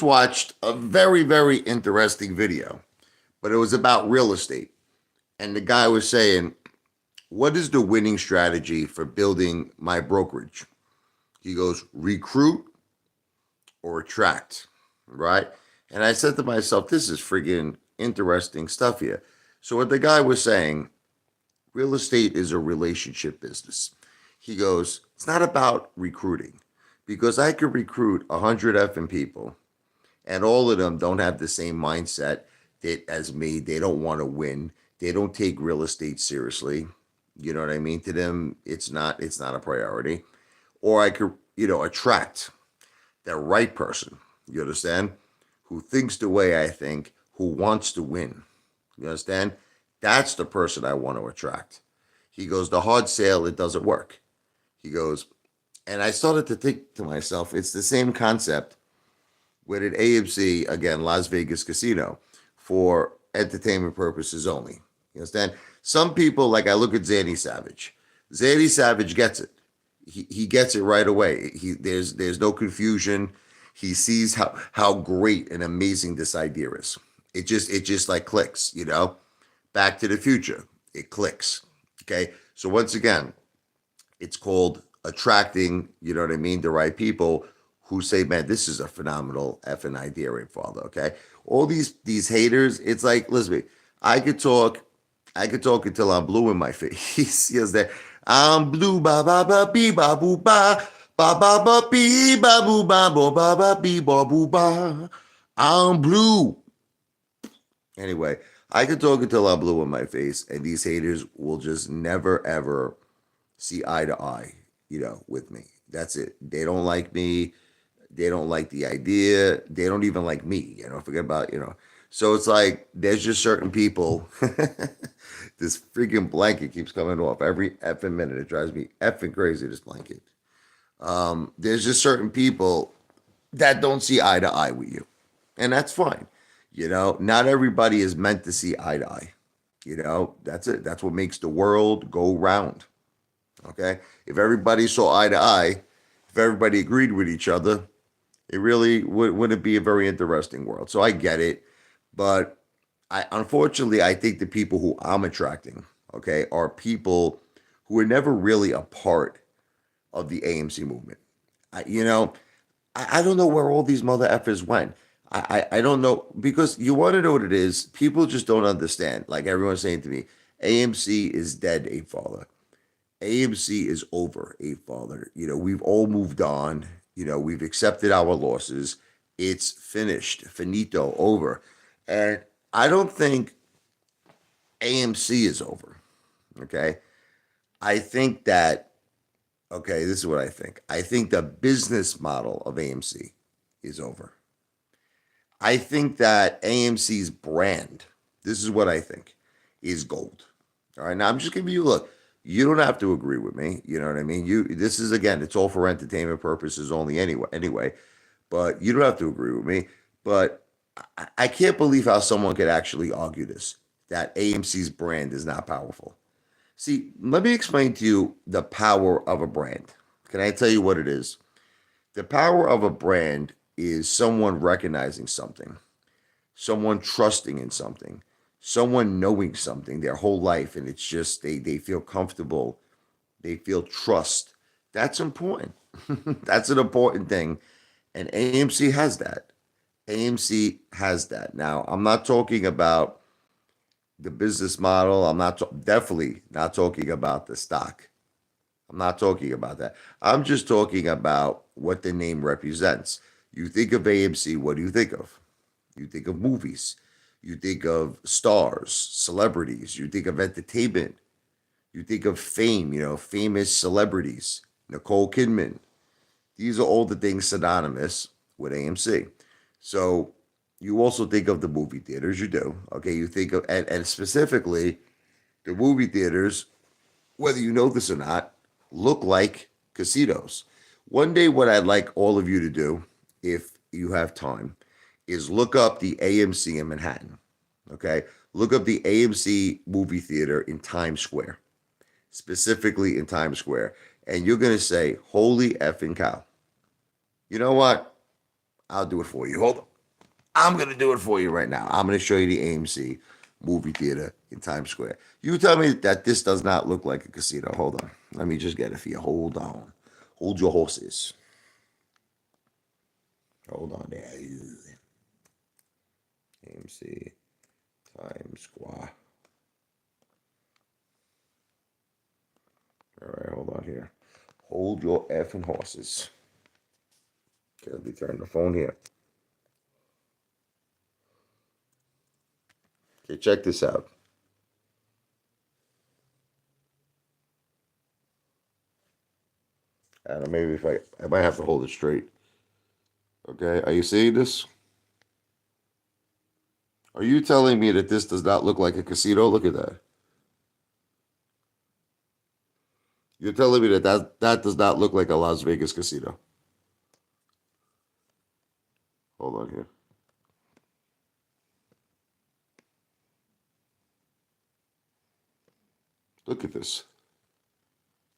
watched a very, very interesting video, but it was about real estate. And the guy was saying, what is the winning strategy for building my brokerage? He goes, recruit or attract, right? And I said to myself, this is friggin' interesting stuff here. So, what the guy was saying, real estate is a relationship business. He goes, it's not about recruiting because I could recruit 100 effing people and all of them don't have the same mindset as me. They don't want to win. They don't take real estate seriously. You know what I mean? To them, it's not a priority. Or I could, attract the right person. You understand? Who thinks the way I think, who wants to win. You understand? That's the person I want to attract. He goes, the hard sale, it doesn't work. He goes, and I started to think to myself, it's the same concept with an AMC, again, Las Vegas casino, for entertainment purposes only. You understand? Some people, like I look at Zanny Savage. Zanny Savage gets it. He gets it right away. There's no confusion. He sees how great and amazing this idea is. It just like clicks, Back to the Future. It clicks. Okay. So once again, it's called attracting, you know what I mean, the right people who say, man, this is a phenomenal effing idea, right, Father. Okay. All these haters, it's like, listen, I could talk, I could talk until I'm blue in my face. Yes, that I'm blue, ba ba ba bee ba boo ba ba ba ba bee ba boo ba ba ba ba bee ba boo ba. I'm blue. Anyway, I could talk until I'm blue in my face, and these haters will just never ever see eye to eye, with me. That's it. They don't like me. They don't like the idea. They don't even like me. Forget about. So it's like there's just certain people. This freaking blanket keeps coming off every effing minute. It drives me effing crazy. This blanket. There's just certain people that don't see eye to eye with you, and that's fine. Not everybody is meant to see eye to eye. That's it. That's what makes the world go round. Okay. If everybody saw eye to eye, if everybody agreed with each other, it really wouldn't be a very interesting world. So I get it. But unfortunately, I think the people who I'm attracting, okay, are people who are never really a part of the AMC movement. I don't know where all these mother effers went. I don't know because you want to know what it is. People just don't understand. Like everyone's saying to me, AMC is dead, a father. AMC is over, a father. We've all moved on. We've accepted our losses. It's finished, finito, over. And I don't think AMC is over. Okay. I think that, okay, this is what I think. I think the business model of AMC is over. I think that AMC's brand, this is what I think, is gold. All right. Now I'm just giving you a look. You don't have to agree with me. You know what I mean? This is again, it's all for entertainment purposes only anyway. But you don't have to agree with me. But I can't believe how someone could actually argue this, that AMC's brand is not powerful. See, let me explain to you the power of a brand. Can I tell you what it is? The power of a brand is someone recognizing something, someone trusting in something, someone knowing something their whole life, and it's just they feel comfortable, they feel trust. That's important. That's an important thing, and AMC has that. AMC has that. Now, I'm not talking about the business model. I'm definitely not talking about the stock. I'm not talking about that. I'm just talking about what the name represents. You think of AMC, what do you think of? You think of movies. You think of stars, celebrities. You think of entertainment. You think of fame, famous celebrities. Nicole Kidman. These are all the things synonymous with AMC. So you also think of the movie theaters, you do. Okay, you think of, and specifically, the movie theaters, whether you know this or not, look like casinos. One day, what I'd like all of you to do, if you have time, is look up the AMC in Manhattan. Okay, look up the AMC movie theater in Times Square, specifically in Times Square, and you're gonna say, "Holy effing cow!" You know what? I'll do it for you. Hold on. I'm going to do it for you right now. I'm going to show you the AMC movie theater in Times Square. You tell me that this does not look like a casino. Hold on. Let me just get it for you. Hold on. Hold your horses. Hold on there. AMC Times Square. All right, hold on here. Hold your effing horses. Okay, let me turn the phone here. Okay, check this out. And maybe if I might have to hold it straight. Okay, are you seeing this? Are you telling me that this does not look like a casino? Look at that. You're telling me that that does not look like a Las Vegas casino. Hold on here. Look at this.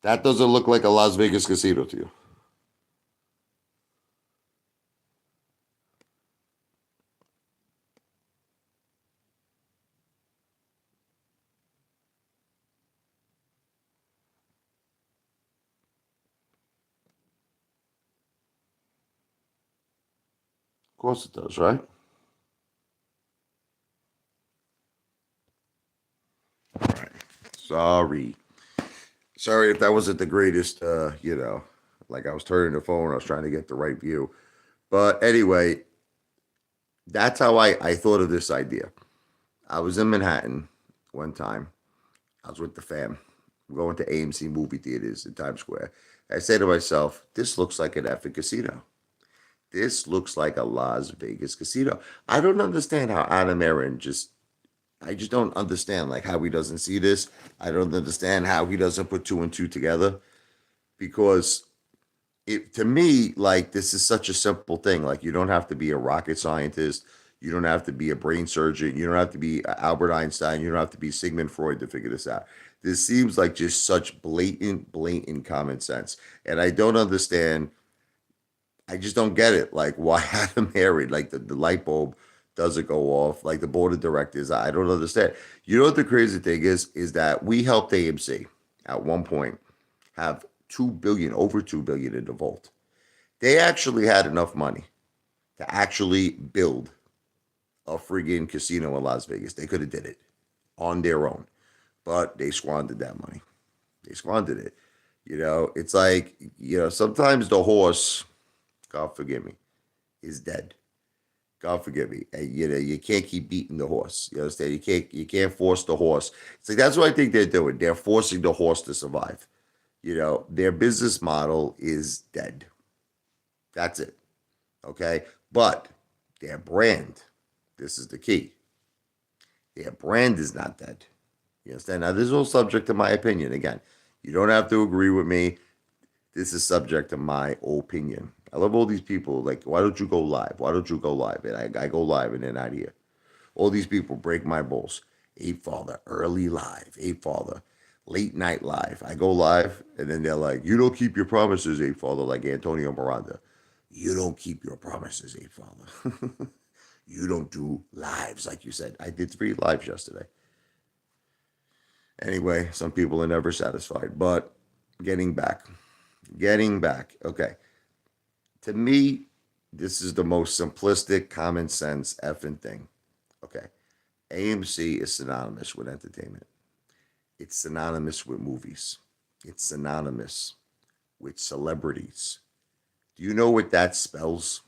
That doesn't look like a Las Vegas casino to you. Of course it does, right? All right. Sorry. Sorry if that wasn't the greatest, like I was turning the phone, I was trying to get the right view. But anyway, that's how I thought of this idea. I was in Manhattan one time. I was with the fam. We're going to AMC movie theaters in Times Square. I say to myself, this looks like an effing casino. This looks like a Las Vegas casino. I don't understand how Adam Aaron I just don't understand like how he doesn't see this. I don't understand how he doesn't put two and two together because it to me like this is such a simple thing. Like you don't have to be a rocket scientist. You don't have to be a brain surgeon. You don't have to be Albert Einstein. You don't have to be Sigmund Freud to figure this out. This seems like just such blatant common sense. And I don't understand. I just don't get it. Like why Adam married? Like the light bulb doesn't go off. Like the board of directors, I don't understand. You know what the crazy thing is that we helped AMC at one point have 2 billion, over 2 billion in the vault. They actually had enough money to actually build a friggin' casino in Las Vegas. They could have did it on their own, but they squandered that money. They squandered it. It's like, sometimes the horse, God forgive me, is dead. God forgive me. And, you can't keep beating the horse. You understand? You can't force the horse. It's like that's what I think they're doing. They're forcing the horse to survive. Their business model is dead. That's it. Okay. But their brand, this is the key. Their brand is not dead. You understand? Now, this is all subject to my opinion. Again, you don't have to agree with me. This is subject to my opinion. I love all these people. Like, why don't you go live? Why don't you go live? And I go live and they're not here. All these people break my balls. Apefather, early live. Apefather, late night live. I go live and then they're like, you don't keep your promises, Apefather, like Antonio Miranda. You don't keep your promises, Apefather. You don't do lives like you said. I did 3 lives yesterday. Anyway, some people are never satisfied. But getting back. Okay. To me, this is the most simplistic, common sense effing thing. Okay. AMC is synonymous with entertainment. It's synonymous with movies. It's synonymous with celebrities. Do you know what that spells?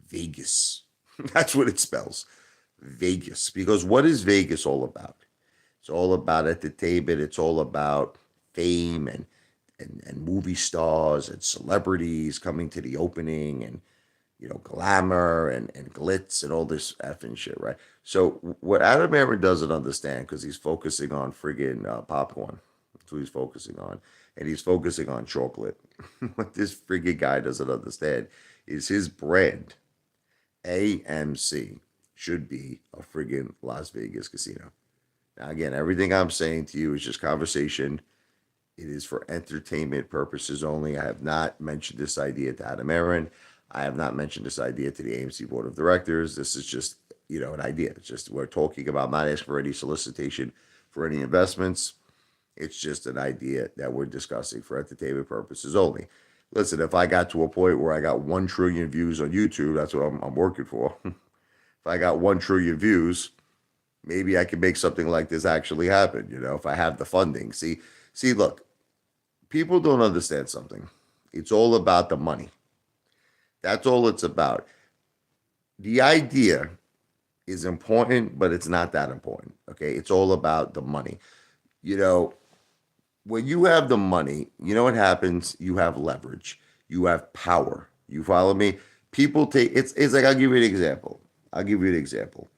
Vegas. That's what it spells. Vegas. Because what is Vegas all about? It's all about entertainment. It's all about fame and movie stars and celebrities coming to the opening and glamour and glitz and all this effing shit, right? So what Adam Aaron doesn't understand because he's focusing on friggin' popcorn. That's what he's focusing on, and he's focusing on chocolate. What this friggin' guy doesn't understand is his brand, AMC, should be a friggin' Las Vegas casino. Now, again, everything I'm saying to you is just conversation. It is for entertainment purposes only. I have not mentioned this idea to Adam Aaron. I have not mentioned this idea to the AMC board of directors. This is just, an idea. It's just we're talking about not asking for any solicitation for any investments. It's just an idea that we're discussing for entertainment purposes only. Listen, if I got to a point where I got 1 trillion views on YouTube, that's what I'm working for. If I got 1 trillion views, maybe I can make something like this actually happen, if I have the funding. Look, people don't understand something. It's all about the money. That's all it's about. The idea is important, but it's not that important. Okay. It's all about the money. You know, when you have the money, you know what happens? You have leverage, you have power. You follow me? People take it's like I'll give you an example. I'll give you an example.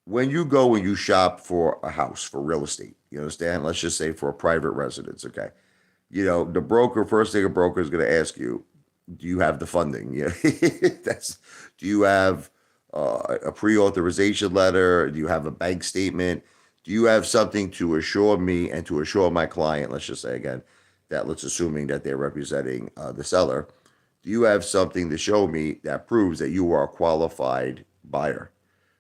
When you go and you shop for a house for real estate, you understand? Let's just say for a private residence, okay? The broker, first thing a broker is going to ask you, do you have the funding? Yeah, that's. Do you have a pre-authorization letter? Do you have a bank statement? Do you have something to assure me and to assure my client? Let's just say again that let's assuming that they're representing the seller. Do you have something to show me that proves that you are a qualified buyer?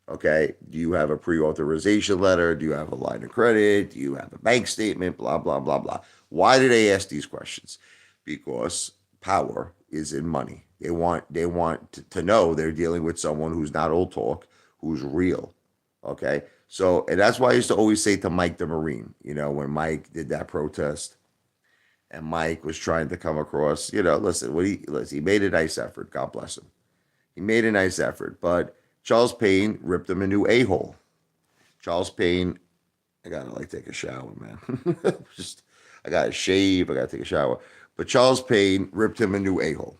Okay. Do you have a pre-authorization letter? Do you have a line of credit? Do you have a bank statement? Blah, blah, blah, blah. Why do they ask these questions? Because power is in money. They want to know they're dealing with someone who's not old talk, who's real. Okay. So, and that's why I used to always say to Mike the Marine, when Mike did that protest and Mike was trying to come across, listen, he made a nice effort. God bless him. He made a nice effort, but Charles Payne ripped him a new a-hole. Charles Payne, I gotta take a shower, man. I gotta shave. I gotta take a shower. But Charles Payne ripped him a new a-hole.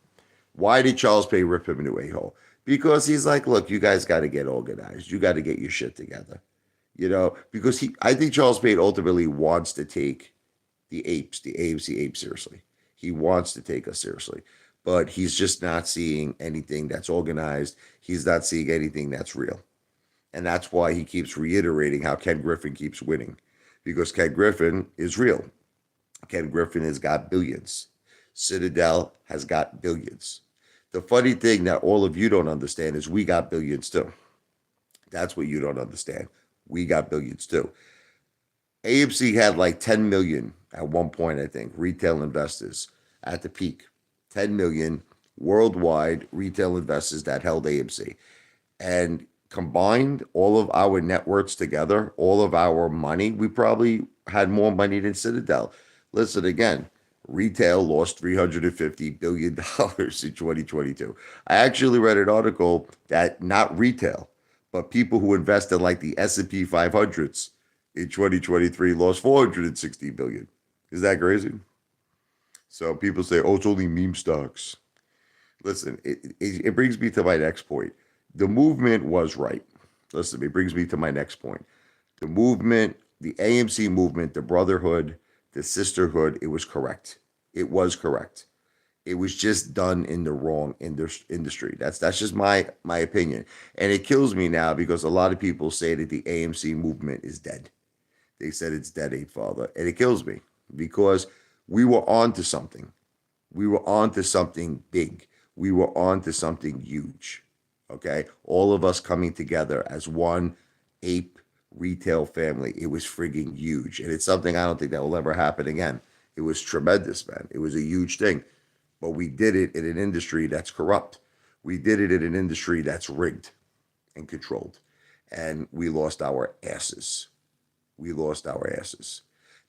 Why did Charles Payne rip him a new a-hole? Because he's like, look, you guys got to get organized. You got to get your shit together. Because I think Charles Payne ultimately wants to take the AMC apes seriously. He wants to take us seriously, but he's just not seeing anything that's organized. He's not seeing anything that's real. And that's why he keeps reiterating how Ken Griffin keeps winning, because Ken Griffin is real. Ken Griffin has got billions. Citadel has got billions. The funny thing that all of you don't understand is we got billions too. That's what you don't understand. We got billions too. AMC had like 10 million at one point, I think, retail investors at the peak. 10 million worldwide retail investors that held AMC. And combined, all of our net worths together, all of our money, we probably had more money than Citadel. Listen again, retail lost $350 billion in 2022. I actually read an article that not retail, but people who invest in like the S&P 500s in 2023 lost 460 billion. Is that crazy? So people say, oh, it's only meme stocks. Listen, it brings me to my next point. The movement was right. Listen, it brings me to my next point. The movement, the AMC movement, the brotherhood, the sisterhood, it was correct. It was correct. It was just done in the wrong industry. That's just my opinion. And it kills me now because a lot of people say that the AMC movement is dead. They said it's dead, Apefather. And it kills me because we were on to something. We were on to something big. We were on to something huge. Okay? All of us coming together as one ape retail family. It was frigging huge. And it's something I don't think that will ever happen again. It was tremendous, man. It was a huge thing. But we did it in an industry that's corrupt. We did it in an industry that's rigged and controlled. And we lost our asses. We lost our asses.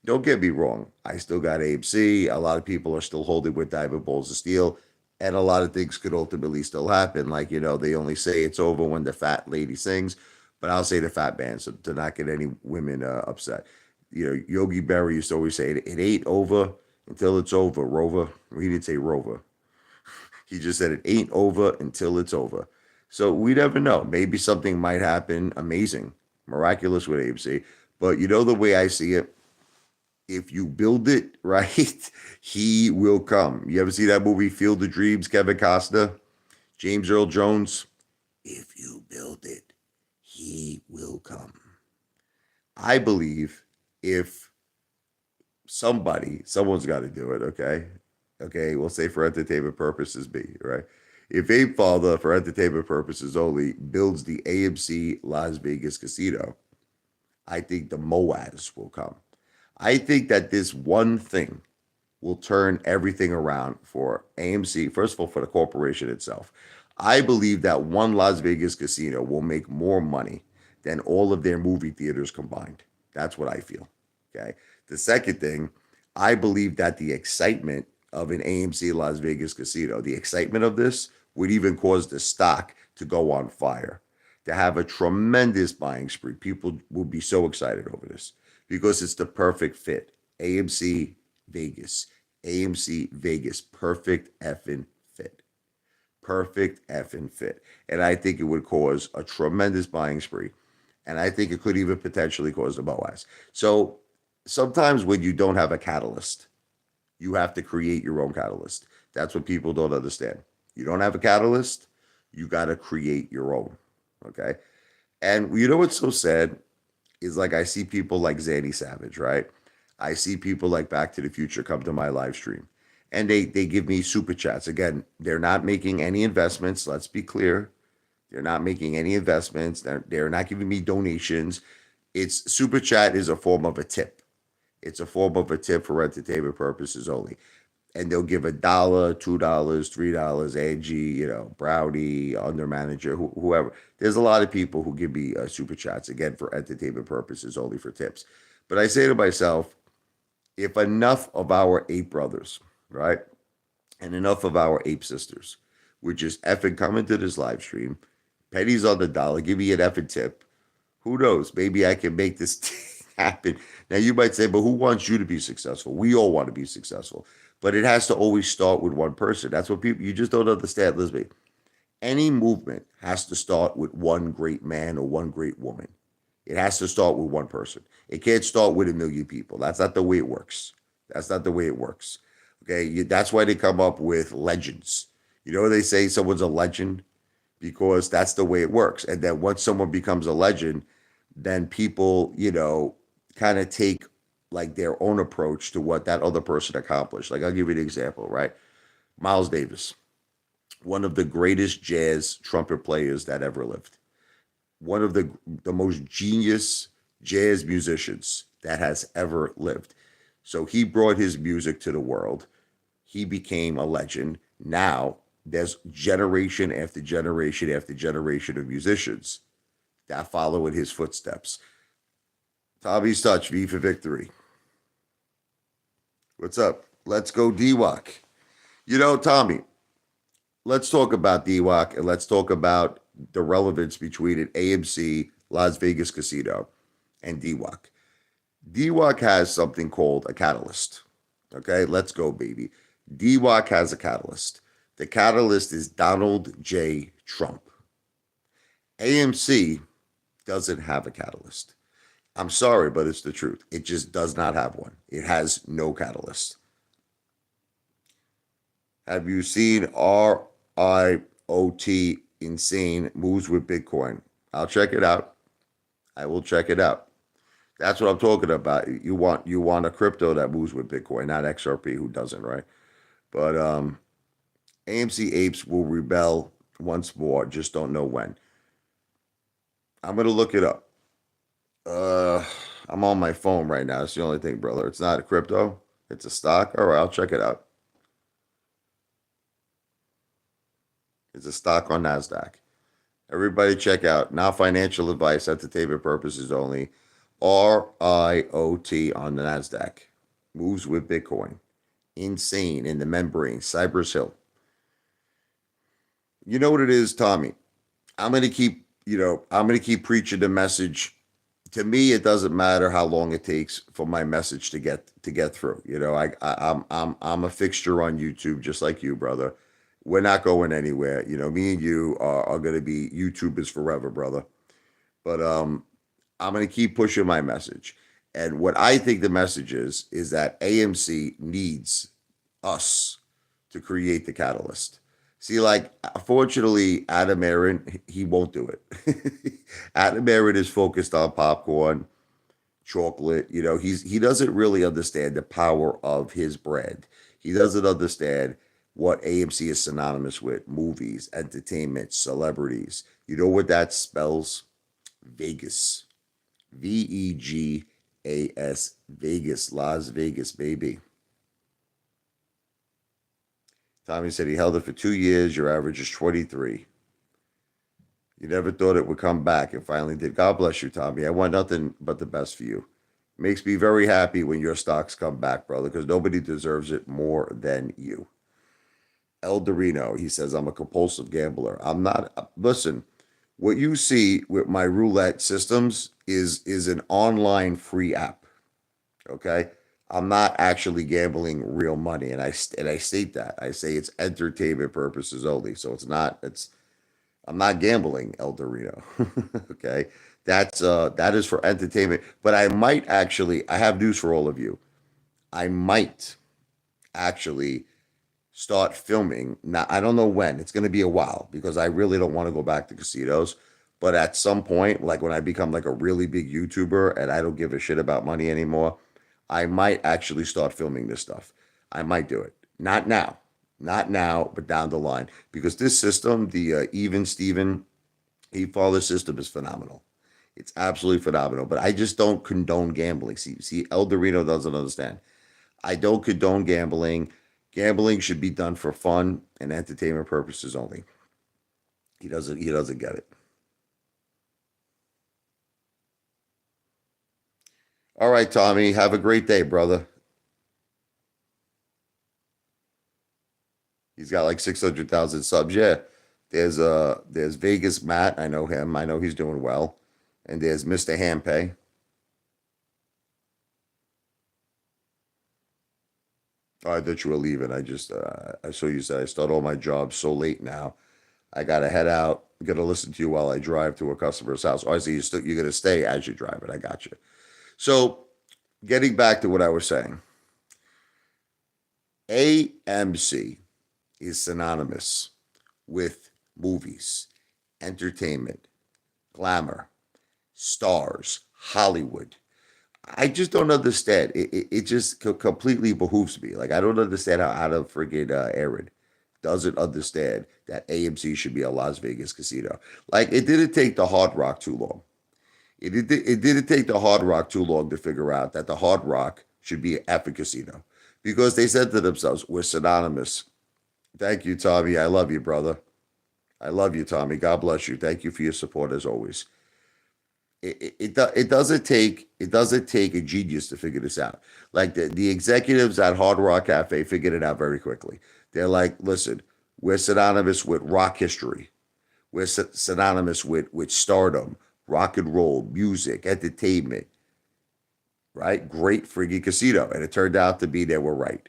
Don't get me wrong. I still got AMC. A lot of people are still holding with diamond balls of steel. And a lot of things could ultimately still happen. Like, they only say it's over when the fat lady sings. But I'll say the fat man so to not get any women upset. Yogi Berra used to always say, it ain't over until it's over, Rover. He didn't say Rover. He just said it ain't over until it's over. So we never know. Maybe something might happen amazing, miraculous with AMC. But the way I see it, if you build it right, he will come. You ever see that movie Field of Dreams, Kevin Costner, James Earl Jones? If you build it, he will come. I believe if someone's got to do it, okay? Okay, we'll say for entertainment purposes, right? If Apefather, for entertainment purposes only, builds the AMC Las Vegas casino, I think the Moaz will come. I think that this one thing will turn everything around for AMC, first of all, for the corporation itself. I believe that one Las Vegas casino will make more money than all of their movie theaters combined. That's what I feel. Okay. The second thing, I believe that the excitement of an AMC Las Vegas casino, the excitement of this would even cause the stock to go on fire, to have a tremendous buying spree. People will be so excited over this because it's the perfect fit. AMC Vegas. AMC Vegas. Perfect effing fit. Perfect effing fit. And I think it would cause a tremendous buying spree. And I think it could even potentially cause the Boaz. So sometimes when you don't have a catalyst, you have to create your own catalyst. That's what people don't understand. You don't have a catalyst, you got to create your own. Okay. And you know what's so sad is like I see people like Zanny Savage, right? I see people like Back to the Future come to my live stream and they give me super chats. Again, they're not making any investments. Let's be clear. They're not making any investments. They're not giving me donations. It's super chat is a form of a tip. It's a form of a tip for entertainment purposes only. And they'll give $1, $2, $3, Angie, Brownie, under manager, whoever. There's a lot of people who give me super chats, again, for entertainment purposes only for tips. But I say to myself, if enough of our ape brothers, right, and enough of our ape sisters would just effing come into this live stream, pennies on the dollar, give me an effing tip, who knows? Maybe I can make this happen. Now, you might say, but who wants you to be successful? We all want to be successful. But it has to always start with one person. That's what people, you just don't understand, Lisby. Any movement has to start with one great man or one great woman. It has to start with one person. It can't start with a million people. That's not the way it works. That's not the way it works. Okay. That's why they come up with legends. You know, they say someone's a legend because that's the way it works. And then once someone becomes a legend, then people, kind of take like their own approach to what that other person accomplished. Like I'll give you an example, right? Miles Davis, one of the greatest jazz trumpet players that ever lived, one of the most genius jazz musicians that has ever lived. So he brought his music to the world. He became a legend. Now there's generation after generation after generation of musicians that follow in his footsteps. Tommy's Touch, V for Victory. What's up? Let's go, DWAC. Tommy, let's talk about DWAC and let's talk about the relevance between an AMC Las Vegas casino and DWAC. DWAC has something called a catalyst. Okay, let's go, baby. DWAC has a catalyst. The catalyst is Donald J. Trump. AMC doesn't have a catalyst. I'm sorry, but it's the truth. It just does not have one. It has no catalyst. Have you seen RIOT Insane Moves with Bitcoin? I'll check it out. I will check it out. That's what I'm talking about. You want a crypto that moves with Bitcoin, not XRP, who doesn't, right? But AMC apes will rebel once more. Just don't know when. I'm gonna look it up. I'm on my phone right now. It's the only thing, brother. It's not a crypto. It's a stock. All right, I'll check it out. It's a stock on NASDAQ. Everybody check out. Not financial advice, entertainment purposes only. RIOT on the NASDAQ. Moves with Bitcoin. Insane in the membrane. Cypress Hill. You know what it is, Tommy? I'm going to keep preaching the message. To me, it doesn't matter how long it takes for my message to get through. I'm a fixture on YouTube, just like you, brother. We're not going anywhere. Me and you are going to be YouTubers forever, brother. But I'm going to keep pushing my message. And what I think the message is that AMC needs us to create the catalyst. See, like, fortunately, Adam Aaron, he won't do it. Adam Aaron is focused on popcorn, chocolate. He doesn't really understand the power of his brand. He doesn't understand what AMC is synonymous with: movies, entertainment, celebrities. You know what that spells? Vegas. Vegas. Vegas. Las Vegas, baby. Tommy said he held it for 2 years. Your average is 23. You never thought it would come back. It finally did. God bless you, Tommy. I want nothing but the best for you. Makes me very happy when your stocks come back, brother, because nobody deserves it more than you. El Dorino, he says, I'm a compulsive gambler. I'm not. Listen, what you see with my roulette systems is an online free app. Okay, I'm not actually gambling real money, and I state that. I say it's entertainment purposes only. So it's not. It's I'm not gambling, El Dorino. Okay, that is for entertainment. But I might actually. I have news for all of you. I might actually start filming. Now, I don't know when. It's going to be a while because I really don't want to go back to casinos. But at some point, like when I become like a really big YouTuber and I don't give a shit about money anymore, I might actually start filming this stuff. I might do it. Not now. Not now, but down the line. Because this system, the Even Steven E-Father system is phenomenal. It's absolutely phenomenal. But I just don't condone gambling. See, El Dorino doesn't understand. I don't condone gambling. Gambling should be done for fun and entertainment purposes only. He doesn't get it. All right, Tommy. Have a great day, brother. He's got like 600,000 subs. Yeah. There's Vegas Matt. I know him. I know he's doing well. And there's Mr. Hampay. Oh, I thought you were leaving. I saw you said I start all my jobs so late now. I gotta head out. Gotta listen to you while I drive to a customer's house. Obviously, you're gonna stay as you drive it. I got you. So, getting back to what I was saying, AMC is synonymous with movies, entertainment, glamour, stars, Hollywood. I just don't understand. It just completely behooves me. Like I don't understand how out of friggin' Aaron doesn't understand that AMC should be a Las Vegas casino. Like it didn't take the Hard Rock too long. It didn't take the Hard Rock too long to figure out that the Hard Rock should be an effing casino because they said to themselves, "We're synonymous." Thank you, Tommy. I love you, brother. I love you, Tommy. God bless you. Thank you for your support as always. It doesn't take a genius to figure this out. Like the executives at Hard Rock Cafe figured it out very quickly. They're like, listen, we're synonymous with rock history. We're synonymous with stardom, rock and roll, music, entertainment, right? Great friggin' casino. And it turned out to be they were right.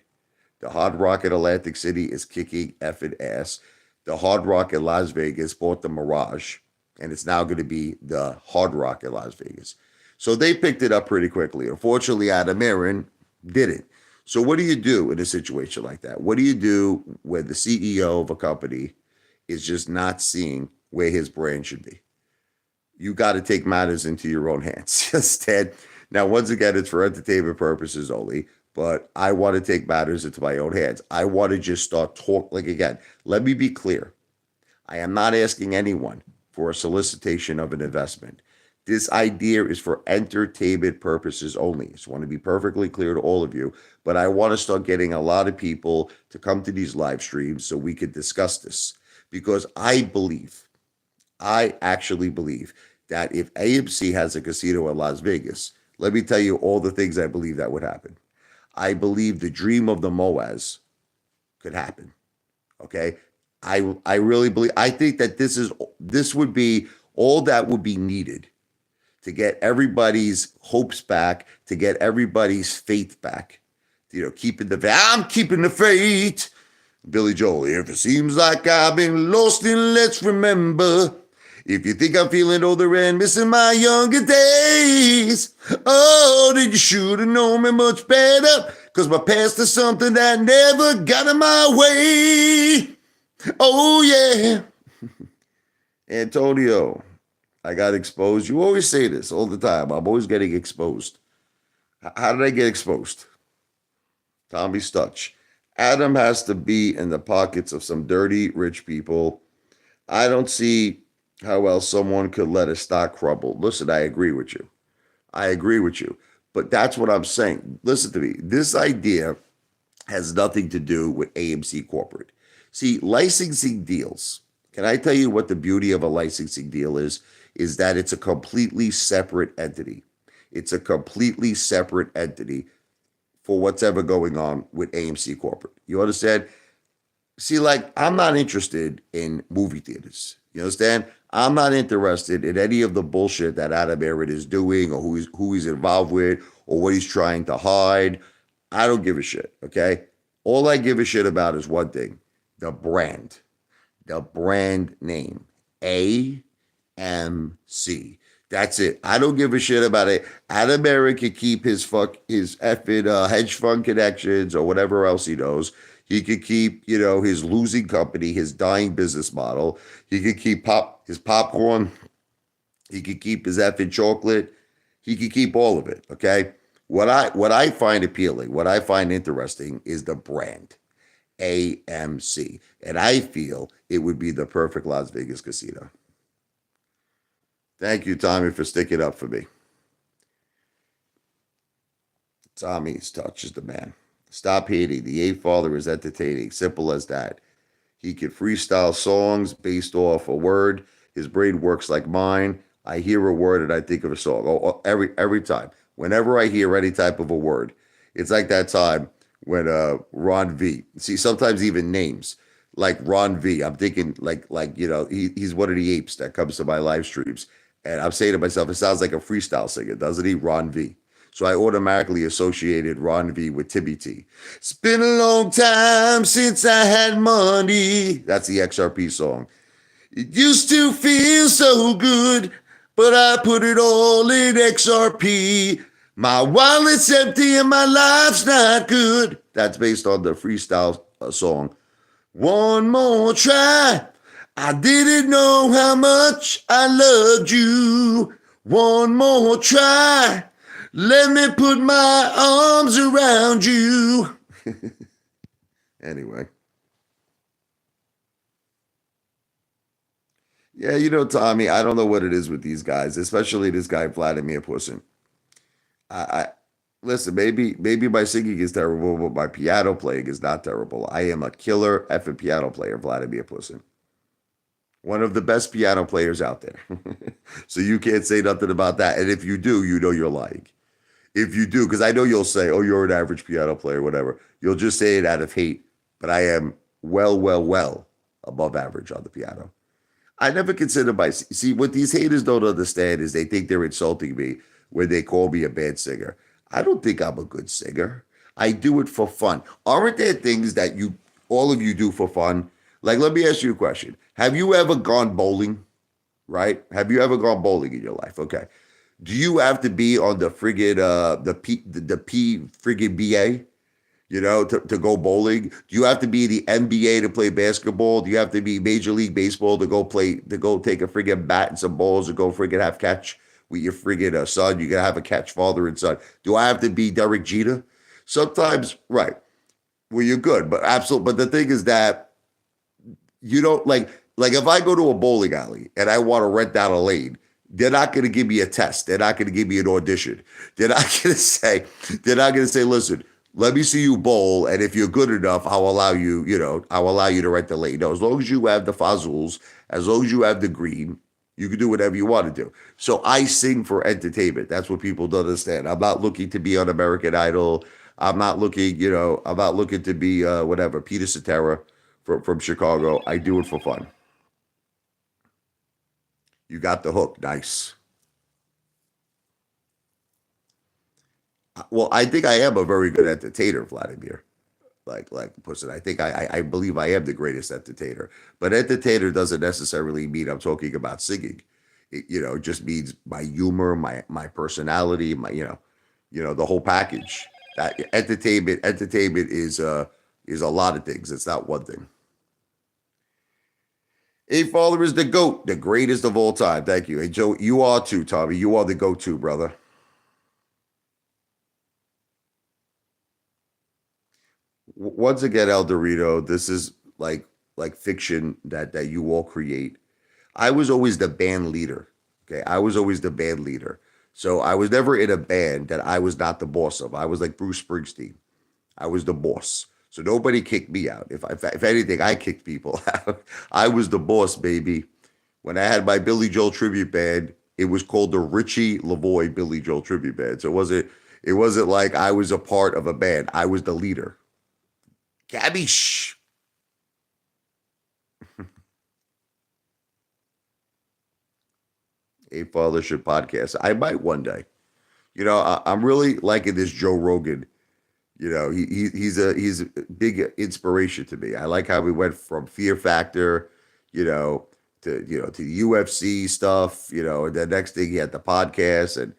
The Hard Rock in Atlantic City is kicking effing ass. The Hard Rock in Las Vegas bought the Mirage, and it's now going to be the Hard Rock in Las Vegas. So they picked it up pretty quickly. Unfortunately, Adam Aaron didn't. So what do you do in a situation like that? What do you do when the CEO of a company is just not seeing where his brand should be? You got to take matters into your own hands. Instead, now once again, it's for entertainment purposes only. But I want to take matters into my own hands. I want to just start talk. Like again, let me be clear. I am not asking anyone for a solicitation of an investment. This idea is for entertainment purposes only. I just want to be perfectly clear to all of you. But I want to start getting a lot of people to come to these live streams so we could discuss this. Because I actually believe that if AMC has a casino in Las Vegas, let me tell you all the things I believe that would happen. I believe the dream of the Moaz could happen. Okay. I really believe I think that this would be all that would be needed to get everybody's hopes back, to get everybody's faith back. I'm keeping the faith. Billy Joel, if it seems like I've been lost, then let's remember. If you think I'm feeling older and missing my younger days, oh, then you should have known me much better. Cause my past is something that never got in my way. Oh, yeah. Antonio, I got exposed. You always say this all the time. I'm always getting exposed. How did I get exposed? Tommy Stutch. Adam has to be in the pockets of some dirty rich people. I don't see how else someone could let a stock crumble. Listen, I agree with you. I agree with you. But that's what I'm saying. Listen to me. This idea has nothing to do with AMC corporate. See, licensing deals. Can I tell you what the beauty of a licensing deal is? Is that it's a completely separate entity. It's a completely separate entity for what's ever going on with AMC corporate. You understand? See, like, I'm not interested in movie theaters. You understand? I'm not interested in any of the bullshit that Adam Aron is doing or who he's involved with or what he's trying to hide. I don't give a shit. Okay. All I give a shit about is one thing: the brand name, AMC. That's it. I don't give a shit about it. Adam Aron can keep his effing hedge fund connections or whatever else he knows. He could keep, his losing company, his dying business model. He could keep his popcorn. He could keep his effing chocolate. He could keep all of it. Okay. What I find appealing, what I find interesting is the brand, AMC. And I feel it would be the perfect Las Vegas casino. Thank you, Tommy, for sticking up for me. Tommy's touch is the man. Stop hating. The Apefather is entertaining. Simple as that. He can freestyle songs based off a word. His brain works like mine. I hear a word and I think of a song. Every time. Whenever I hear any type of a word, it's like that time when Ron V. See, sometimes even names like Ron V. I'm thinking he's one of the apes that comes to my live streams, and I'm saying to myself, it sounds like a freestyle singer, doesn't he? Ron V. So I automatically associated Ron V with Timmy T. It's been a long time since I had money. That's the XRP song. It used to feel so good, but I put it all in XRP. My wallet's empty and my life's not good. That's based on the freestyle song. One more try. I didn't know how much I loved you. One more try. Let me put my arms around you. Anyway. Yeah, Tommy, I don't know what it is with these guys, especially this guy, Vladimir Putin. I listen, maybe my singing is terrible, but my piano playing is not terrible. I am a killer effing piano player, Vladimir Putin. One of the best piano players out there. So you can't say nothing about that. And if you do, you're lying. If you do, because I know you'll say, oh, you're an average piano player, whatever. You'll just say it out of hate. But I am well above average on the piano. I never consider see, what these haters don't understand is they think they're insulting me when they call me a bad singer. I don't think I'm a good singer. I do it for fun. Aren't there things that all of you do for fun? Like, let me ask you a question. Have you ever gone bowling? Right? Have you ever gone bowling in your life? Okay. Do you have to be on the friggin' the P friggin' BA? To go bowling? Do you have to be the NBA to play basketball? Do you have to be Major League Baseball to go take a friggin' bat and some balls and go friggin' have catch with your friggin' son? You gotta have a catch father and son. Do I have to be Derek Jeter? Sometimes, right. Well, you're good, but absolutely. But the thing is that you don't like if I go to a bowling alley and I want to rent out a lane, they're not going to give me a test. They're not going to give me an audition. They're not going to say, listen, let me see you bowl, and if you're good enough, I'll allow you to rent the lane. No, as long as you have the fazools, as long as you have the green, you can do whatever you want to do. So I sing for entertainment. That's what people don't understand. I'm not looking to be on American Idol. I'm not looking to be whatever, Peter Cetera from Chicago. I do it for fun. You got the hook. Nice. Well, I think I am a very good entertainer, Vladimir. Like Pussy. I think I believe I am the greatest entertainer. But entertainer doesn't necessarily mean I'm talking about singing. It just means my humor, my personality, the whole package. That entertainment is a lot of things. It's not one thing. Apefather is the GOAT, the greatest of all time. Thank you. Hey, Joe, you are too, Tommy. You are the go-to, brother. Once again, El Dorito, this is like fiction that you all create. I was always the band leader. Okay, I was always the band leader. So I was never in a band that I was not the boss of. I was like Bruce Springsteen. I was the boss. So nobody kicked me out. If anything, I kicked people out. I was the boss, baby. When I had my Billy Joel tribute band, it was called the Richie Lavoie Billy Joel tribute band. So it wasn't like I was a part of a band. I was the leader. Gabby, shh. A Fathership podcast. I might one day. I'm really liking this Joe Rogan. He's a big inspiration to me. I like how we went from Fear Factor, you know, to UFC stuff. And the next thing he had the podcast and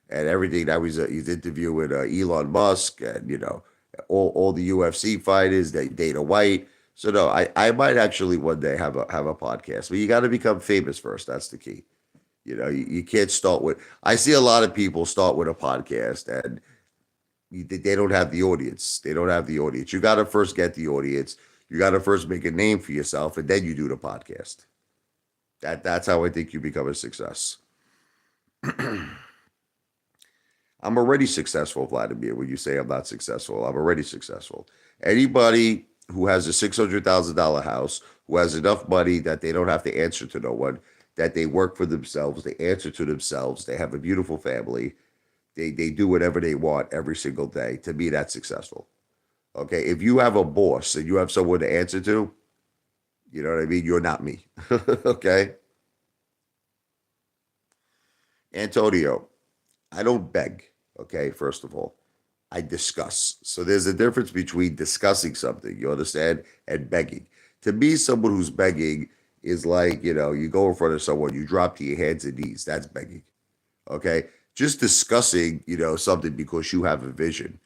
everything. Now he's interviewing Elon Musk and all the UFC fighters, Dana White. So no, I might actually one day have a podcast, but you got to become famous first. That's the key. You can't start with. I see a lot of people start with a podcast and they don't have the audience. They don't have the audience. You got to first get the audience. You got to first make a name for yourself, and then you do the podcast. That's how I think you become a success. I'm already successful, Vladimir. When you say I'm not successful, I'm already successful. Anybody who has a $600,000 house, who has enough money that they don't have to answer to no one, that they work for themselves, they answer to themselves, they have a beautiful family, they do whatever they want every single day. To me, that's successful. Okay. If you have a boss and you have someone to answer to, you know what I mean? You're not me. Okay. Antonio, I don't beg. Okay. First of all, I discuss. So there's a difference between discussing something, you understand, and begging. To me, someone who's begging is like, you go in front of someone, you drop to your hands and knees. That's begging. Okay. Just discussing, something because you have a vision,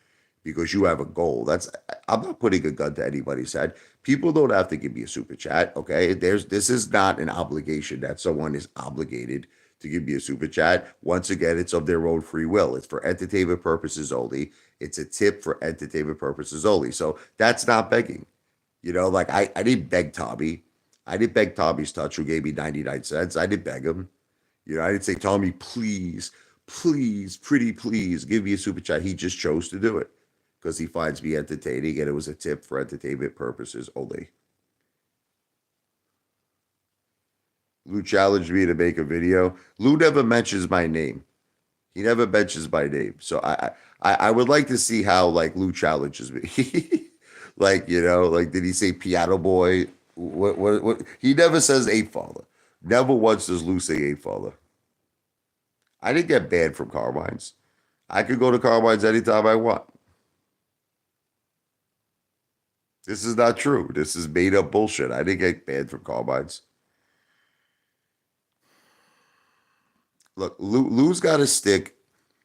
because you have a goal. I'm not putting a gun to anybody's head. People don't have to give me a super chat. Okay. This is not an obligation that someone is obligated to give me a super chat. Once again, it's of their own free will. It's for entertainment purposes only. It's a tip for entertainment purposes only. So that's not begging. Like I didn't beg Tommy. I didn't beg Tommy's touch who gave me 99 cents. I didn't beg him. I didn't say, Tommy, please, please, pretty please, give me a super chat. He just chose to do it because he finds me entertaining and it was a tip for entertainment purposes only. Lou challenged me to make a video. Lou never mentions my name. He never mentions my name. So I would like to see how like Lou challenges me. Like, like did he say piano boy? What he never says Apefather. Never once does Lou say Apefather. I didn't get banned from Carmine's. I could go to Carmine's anytime I want. This is not true. This is made up bullshit. I didn't get banned from Carmine's. Look, Lou's got to stick.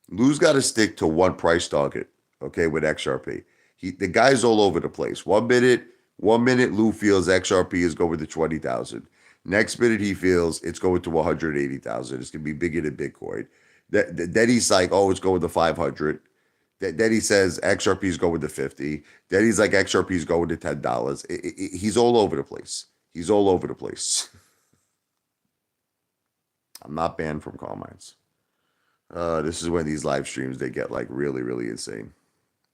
Lou's got to stick to one price target. Okay, with XRP. The guy's all over the place. One minute, Lou feels XRP is going to 20,000. Next minute, he feels it's going to 180,000. It's gonna be bigger than Bitcoin. Then he's like, oh, it's going to 500. Then he says XRP is going to 50. Then he's like XRP is going to $10. He's all over the place. He's all over the place. I'm not banned from call mines. This is when these live streams they get like really, really insane.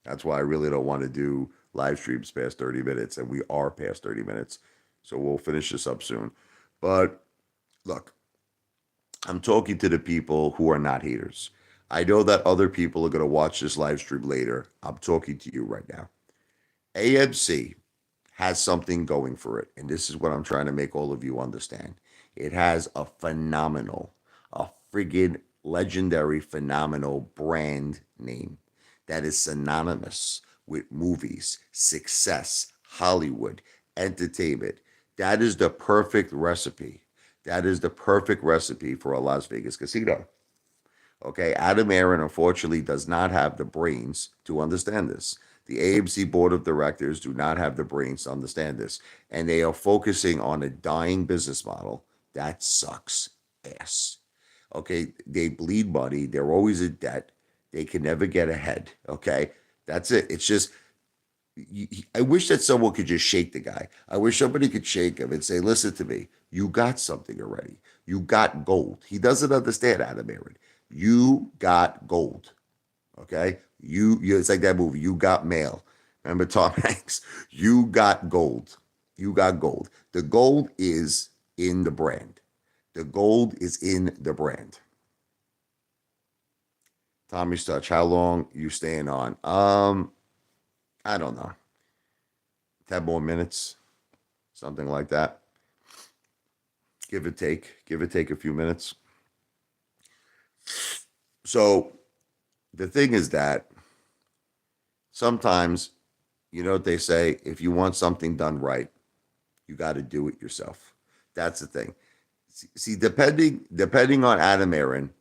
That's why I really don't want to do live streams past 30 minutes, and we are past 30 minutes. So we'll finish this up soon. But look, I'm talking to the people who are not haters. I know that other people are going to watch this live stream later. I'm talking to you right now. AMC has something going for it. And this is what I'm trying to make all of you understand. It has a friggin' legendary, phenomenal brand name that is synonymous with movies, success, Hollywood, entertainment. That is the perfect recipe. That is the perfect recipe for a Las Vegas casino. Okay, Adam Aaron unfortunately does not have the brains to understand this. The AMC board of directors do not have the brains to understand this, and they are focusing on a dying business model that sucks ass. Okay, they bleed money. They're always in debt. They can never get ahead. Okay, that's it. It's just I wish that someone could just shake the guy. I wish somebody could shake him and say, listen to me, you got something already. You got gold. He doesn't understand, Adam Aaron. You got gold. Okay? It's like that movie, You Got Mail. Remember Tom Hanks? You got gold. You got gold. The gold is in the brand. The gold is in the brand. Tommy's touch. How long you staying on? I don't know. 10 more minutes, something like that. Give or take. Give or take a few minutes. So the thing is that sometimes, you know what they say, if you want something done right, you got to do it yourself. That's the thing. See, depending on Adam Aaron,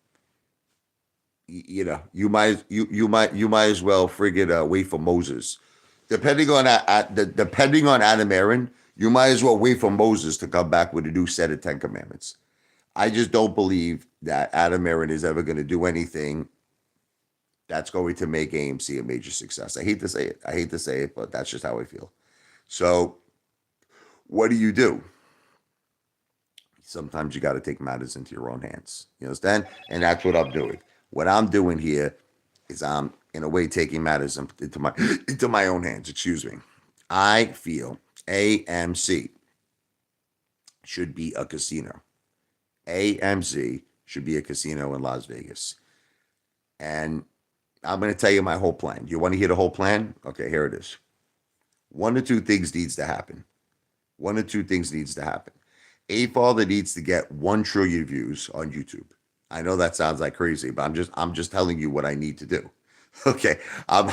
you might as well friggin' wait for Moses. Depending on Adam Aaron, you might as well wait for Moses to come back with a new set of 10 Commandments. I just don't believe that Adam Aaron is ever going to do anything that's going to make AMC a major success. I hate to say it. I hate to say it, but that's just how I feel. So, what do? Sometimes you got to take matters into your own hands. You understand? And that's what I'm doing. What I'm doing here is I'm in a way taking matters into my own hands. Excuse me. I feel AMC should be a casino. AMC should be a casino in Las Vegas. And I'm going to tell you my whole plan. You want to hear the whole plan? Okay, here it is. One or two things needs to happen. One or two things needs to happen. Apefather needs to get 1 trillion views on YouTube. I know that sounds like crazy, but I'm just telling you what I need to do. Okay, I'm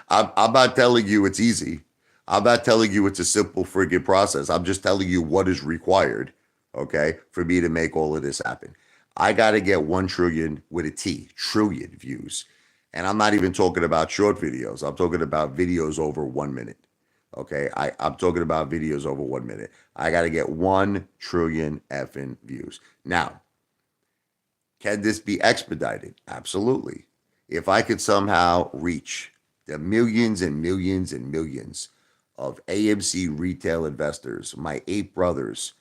not telling you it's easy. I'm not telling you it's a simple friggin' process. I'm just telling you what is required, okay, for me to make all of this happen. I got to get 1 trillion with a T, trillion views. And I'm not even talking about short videos. I'm talking about videos over 1 minute. Okay, I'm talking about videos over 1 minute. I got to get 1 trillion effing views. Now, can this be expedited? Absolutely. If I could somehow reach the millions and millions and millions of AMC retail investors, my ape brothers,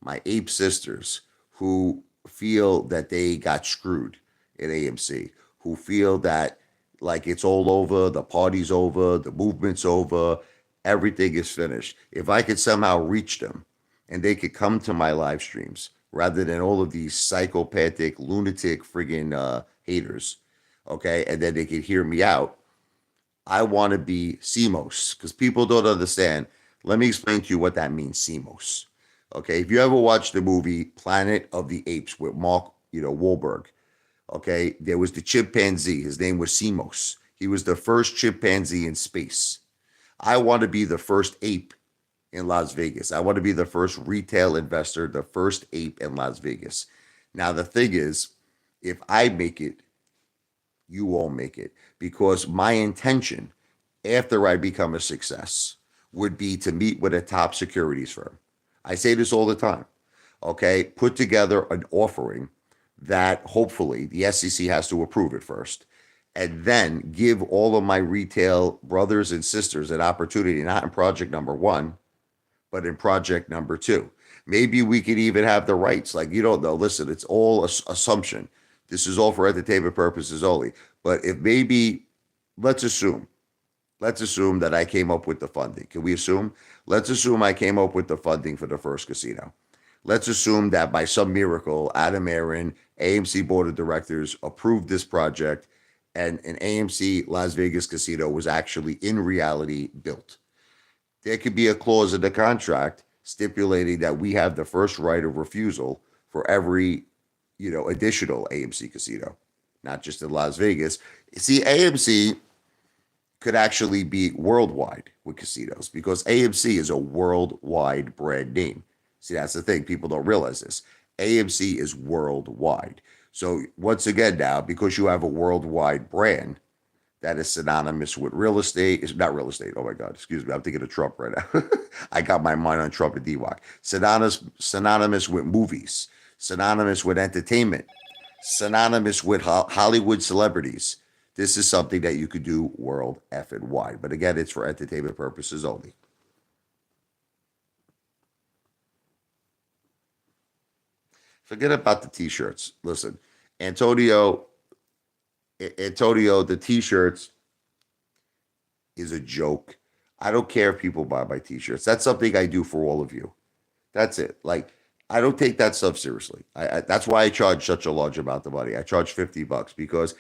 my ape sisters, who feel that they got screwed at AMC, who feel that like it's all over, the party's over, the movement's over, everything is finished. If I could somehow reach them and they could come to my live streams rather than all of these psychopathic, lunatic friggin' haters, okay, and then they could hear me out, I want to be CMOS because people don't understand. Let me explain to you what that means, CMOS. Okay, if you ever watched the movie Planet of the Apes with Mark, Wahlberg, okay, there was the chimpanzee. His name was CMOS. He was the first chimpanzee in space. I want to be the first ape in Las Vegas. I want to be the first retail investor, the first ape in Las Vegas. Now, the thing is, if I make it, you won't make it because my intention after I become a success would be to meet with a top securities firm. I say this all the time. Okay, put together an offering that hopefully the SEC has to approve it first, and then give all of my retail brothers and sisters an opportunity, not in project number 1, but in project number 2. Maybe we could even have the rights. Like, you don't know. Listen, it's all assumption. This is all for entertainment purposes only. But if maybe, let's assume that I came up with the funding. Can we assume? Let's assume I came up with the funding for the first casino. Let's assume that by some miracle, Adam Aaron, AMC Board of Directors approved this project and an AMC Las Vegas casino was actually in reality built. There could be a clause in the contract stipulating that we have the first right of refusal for every, additional AMC casino, not just in Las Vegas. See, AMC could actually be worldwide with casinos because AMC is a worldwide brand name. See, that's the thing. People don't realize this. AMC is worldwide. So once again now, because you have a worldwide brand that is synonymous with real estate, it's not real estate. Oh my God, excuse me. I'm thinking of Trump right now. I got my mind on Trump and DWAC. Synonymous with movies, synonymous with entertainment, synonymous with Hollywood celebrities. This is something that you could do world effing wide. But again, it's for entertainment purposes only. Forget about the t-shirts. Listen, Antonio, Antonio, the t-shirts is a joke. I don't care if people buy my t-shirts. That's something I do for all of you. That's it. Like I don't take that stuff seriously. That's why I charge such a large amount of money. I charge $50 because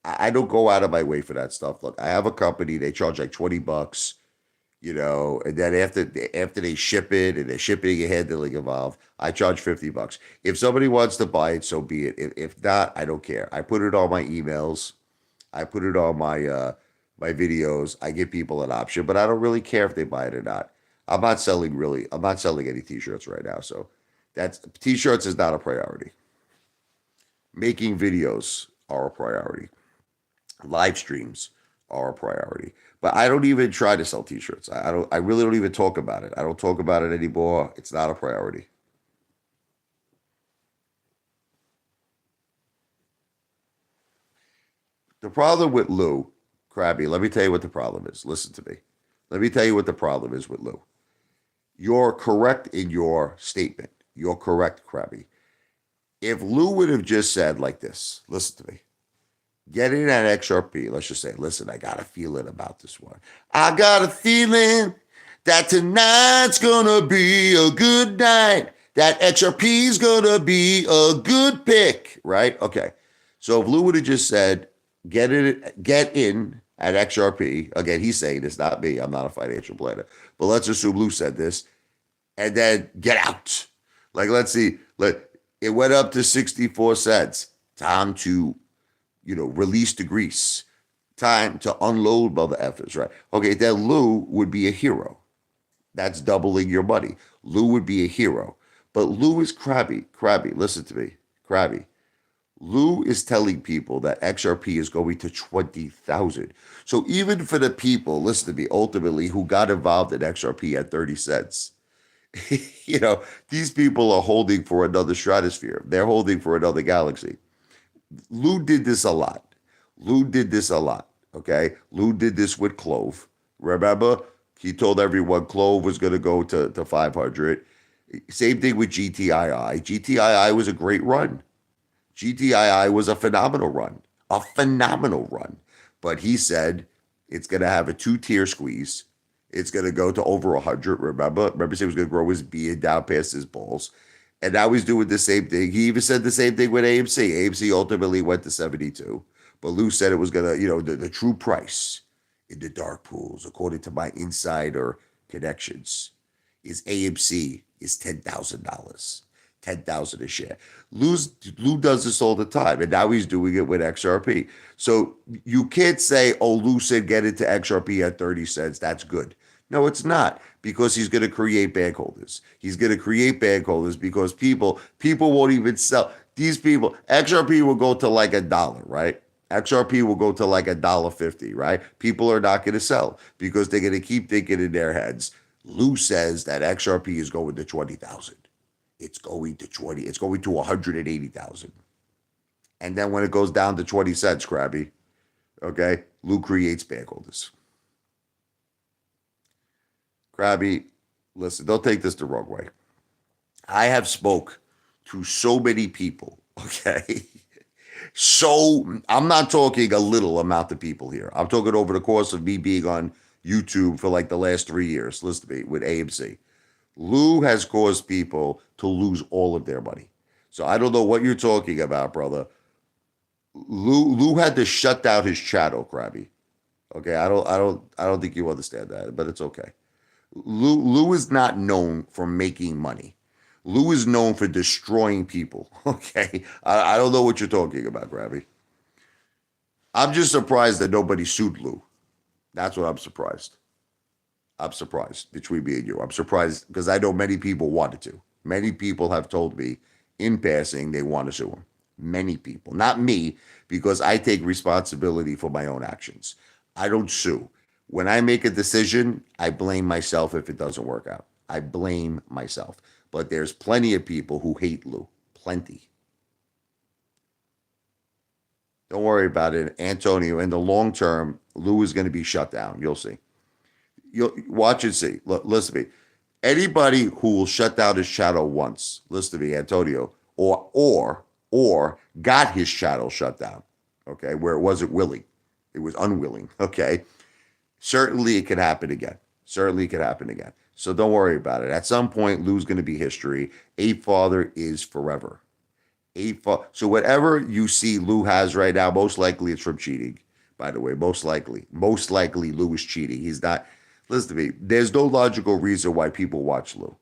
I don't go out of my way for that stuff. Look, I have a company. They charge like $20, and then after they ship it and they're shipping and handling involved, I charge $50. If somebody wants to buy it, so be it. If not, I don't care. I put it on my emails. I put it on my videos. I give people an option, but I don't really care if they buy it or not. I'm not selling any t-shirts right now. So that's t-shirts is not a priority. Making videos are a priority. Live streams are a priority. But I don't even try to sell t-shirts. I really don't even talk about it. I don't talk about it anymore. It's not a priority. The problem with Lou, Krabby, let me tell you what the problem is. Listen to me. Let me tell you what the problem is with Lou. You're correct in your statement. You're correct, Krabby. If Lou would have just said like this, listen to me. Get in at XRP. Let's just say, listen, I got a feeling about this one. I got a feeling that tonight's gonna be a good night. That XRP's gonna be a good pick, right? Okay. So if Lou would have just said, get in at XRP. Again, he's saying it's not me. I'm not a financial planner. But let's assume Lou said this, and then get out. Like, let's see. It went up to 64 cents. Time to release the grease. Time to unload mother effers, right? Okay, then Lou would be a hero. That's doubling your money. Lou would be a hero. But Lou is crabby. Crabby, listen to me. Crabby. Lou is telling people that XRP is going to 20,000. So even for the people, listen to me, ultimately, who got involved in XRP at 30 cents, these people are holding for another stratosphere. They're holding for another galaxy. Lou did this a lot. Lou did this a lot. Okay. Lou did this with Clove. Remember? He told everyone Clove was going to go to 500. Same thing with GTII. GTII was a great run. GTII was a phenomenal run. A phenomenal run. But he said it's going to have a two-tier squeeze. It's going to go to over 100. Remember? Remember, he said he was going to grow his beard down past his balls. And now he's doing the same thing. He even said the same thing with AMC. AMC ultimately went to 72. But Lou said it was going to, the true price in the dark pools, according to my insider connections, is AMC is $10,000. 10,000 a share. Lou does this all the time, and now he's doing it with XRP. So you can't say, oh, Lou said get into XRP at 30 cents. That's good. No, it's not, because he's going to create bank holders. He's going to create bank holders because people won't even sell. These people, XRP will go to like $1, right? XRP will go to like $1.50, right? People are not going to sell because they're going to keep thinking in their heads. Lou says that XRP is going to 20,000. It's going to 20. It's going to 180,000. And then when it goes down to 20 cents, Krabby, okay, Lou creates bank holders. Krabby, listen, don't take this the wrong way. I have spoke to so many people, okay? So I'm not talking a little amount of people here. I'm talking over the course of me being on YouTube for like the last 3 years. Listen to me, with AMC. Lou has caused people to lose all of their money. So I don't know what you're talking about, brother. Lou had to shut down his channel, Krabby. Okay, I don't think you understand that, but it's okay. Lou is not known for making money. Lou is known for destroying people. Okay, I don't know what you're talking about, Krabby. I'm just surprised that nobody sued Lou. That's what I'm surprised. I'm surprised between me and you. I'm surprised because I know many people wanted to. Many people have told me in passing they want to sue him. Many people, not me, because I take responsibility for my own actions. I don't sue. When I make a decision, I blame myself if it doesn't work out. I blame myself. But there's plenty of people who hate Lou. Plenty. Don't worry about it, Antonio. In the long term, Lou is going to be shut down. You'll see. You'll watch and see. Look, listen to me. Anybody who will shut down his channel once, listen to me, Antonio, or got his channel shut down, okay, where it wasn't willing, it was unwilling, okay. Certainly it can happen again. Certainly it can happen again. So don't worry about it. At some point, Lou's going to be history. Apefather is forever. So whatever you see Lou has right now, most likely it's from cheating. By the way, most likely Lou is cheating. He's not. Listen to me. There's no logical reason why people watch Lou.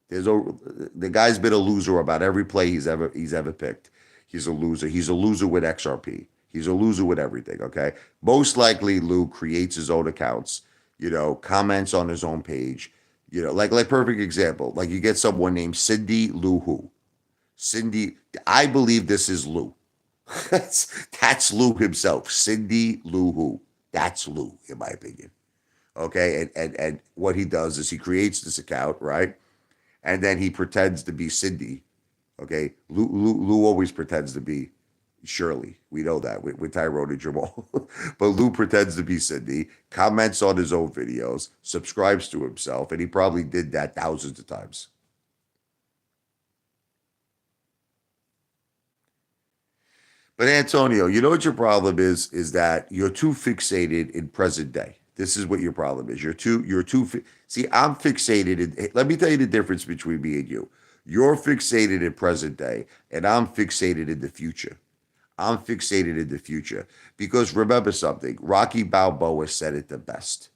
The guy's been a loser about every play he's ever picked. He's a loser. He's a loser with XRP. He's a loser with everything. Okay. Most likely Lou creates his own accounts. Comments on his own page. Like perfect example. Like you get someone named Cindy Lou Who. Cindy, I believe this is Lou. that's Lou himself. Cindy Lou Who. That's Lou, in my opinion. Okay, and what he does is he creates this account, right? And then he pretends to be Cindy. Okay, Lou always pretends to be Shirley. We know that with Tyrone and Jamal. But Lou pretends to be Cindy, comments on his own videos, subscribes to himself, and he probably did that thousands of times. But Antonio, you know what your problem is that you're too fixated in present day. This is what your problem is. See, I'm fixated let me tell you the difference between me and you. You're fixated in present day, and I'm fixated in the future. I'm fixated in the future because remember something. Rocky Balboa said it the best.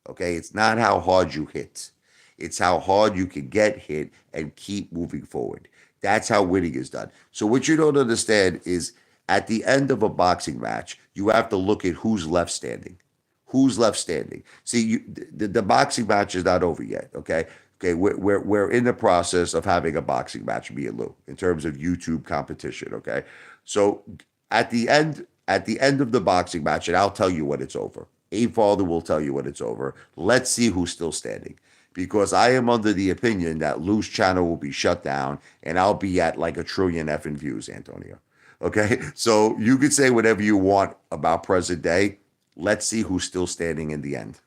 Okay, it's not how hard you hit. It's how hard you can get hit and keep moving forward. That's how winning is done. So what you don't understand is at the end of a boxing match, you have to look at who's left standing. Who's left standing? See, the boxing match is not over yet. Okay, we're in the process of having a boxing match, me and Lou, in terms of YouTube competition. Okay, so at the end of the boxing match, and I'll tell you when it's over. Apefather will tell you when it's over. Let's see who's still standing. Because I am under the opinion that Lou's channel will be shut down and I'll be at like a trillion effing views, Antonio. Okay, so you could say whatever you want about present day. Let's see who's still standing in the end.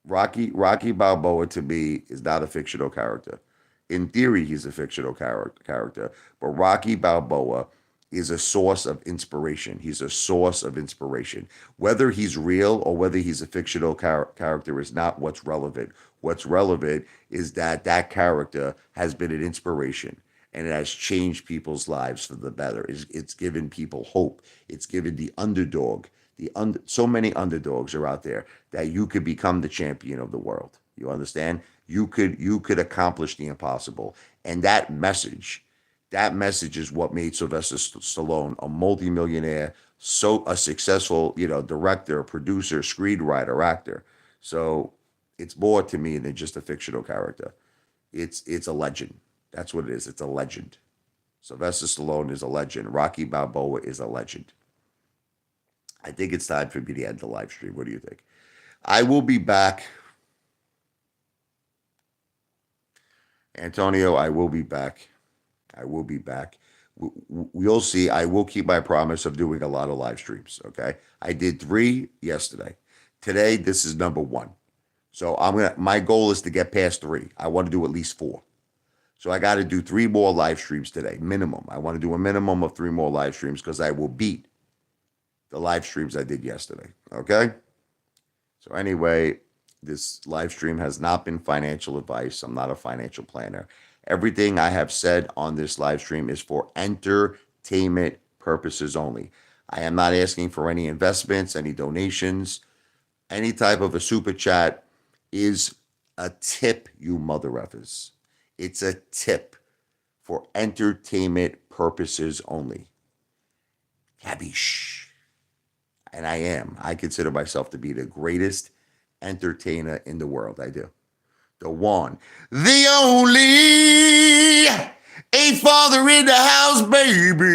Rocky Balboa to me is not a fictional character. In theory, he's a fictional character, but Rocky Balboa is a source of inspiration. He's a source of inspiration. Whether he's real or whether he's a fictional character is not what's relevant. What's relevant is that character has been an inspiration and it has changed people's lives for the better. It's given people hope. It's given the underdog. So many underdogs are out there that you could become the champion of the world. You understand? You could accomplish the impossible. And that message is what made Sylvester Stallone a multimillionaire, so a successful, director, producer, screenwriter, actor. So it's more to me than just a fictional character. It's a legend. That's what it is. It's a legend. Sylvester Stallone is a legend. Rocky Balboa is a legend. I think it's time for me to end the live stream. What do you think? I will be back. Antonio, I will be back. I will be back. We'll see. I will keep my promise of doing a lot of live streams. Okay. I did 3 yesterday. Today, this is number 1. So my goal is to get past 3. I want to do at least 4. So I got to do 3 more live streams today, minimum. I want to do a minimum of 3 more live streams because I will beat the live streams I did yesterday. Okay. So anyway, this live stream has not been financial advice. I'm not a financial planner. Everything I have said on this live stream is for entertainment purposes only. I am not asking for any investments, any donations, any type of a super chat is a tip, you mother effers. It's a tip for entertainment purposes only. Cabish. And I consider myself to be the greatest entertainer in the world. I do. The one, the only, Apefather in the house, baby.